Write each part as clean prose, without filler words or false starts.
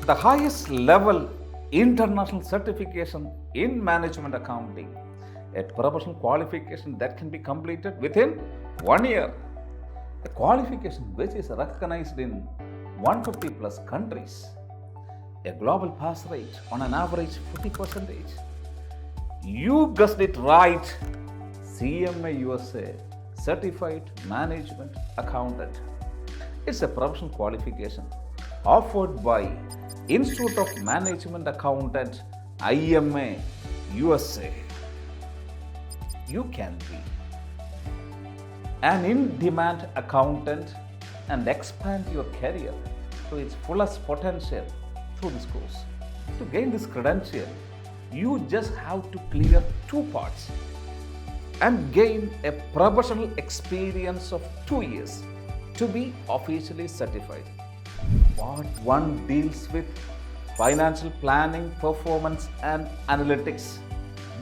the highest level international certification in management accounting, a professional qualification that can be completed within 1 year, a qualification which is recognized in 150 plus countries, a global pass rate on an average 40%. You guessed it right, CMA USA Certified Management Accountant. It's a professional qualification offered by Institute of Management Accountant, IMA USA. You can be an in-demand accountant and expand your career to its fullest potential through this course. To gain this credential, you just have to clear 2 parts and gain a professional experience of 2 years to be officially certified. Part 1 deals with financial planning, performance and analytics.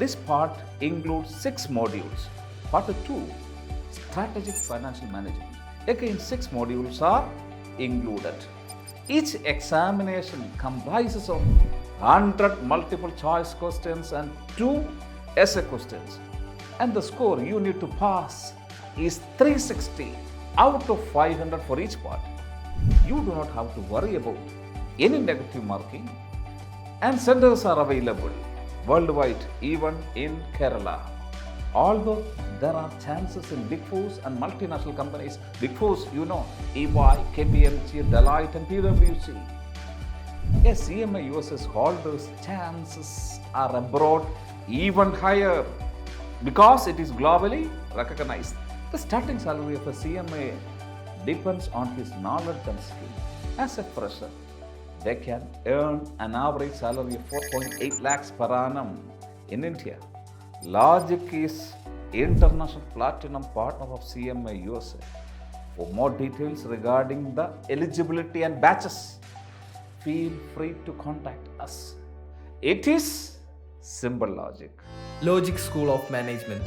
This part includes 6 modules. Part 2, strategic financial management. Again, 6 modules are included. Each examination comprises of 100 multiple choice questions and 2 essay questions. And the score you need to pass is 360 out of 500 for each part. You do not have to worry about any negative marking, and centers are available worldwide, even in Kerala. Although there are chances in Big Fours and multinational companies, Big Fours, EY, KPMG, Deloitte and PwC. Yes, CMA US's holders' chances are abroad even higher because it is globally recognized. The starting salary of a CMA depends on his knowledge and skill. As a fresher, they can earn an average salary of 4.8 lakhs per annum in India. Logic is international platinum partner of CMA USA. For more details regarding the eligibility and batches, feel free to contact us. It is simple logic. Logic School of Management,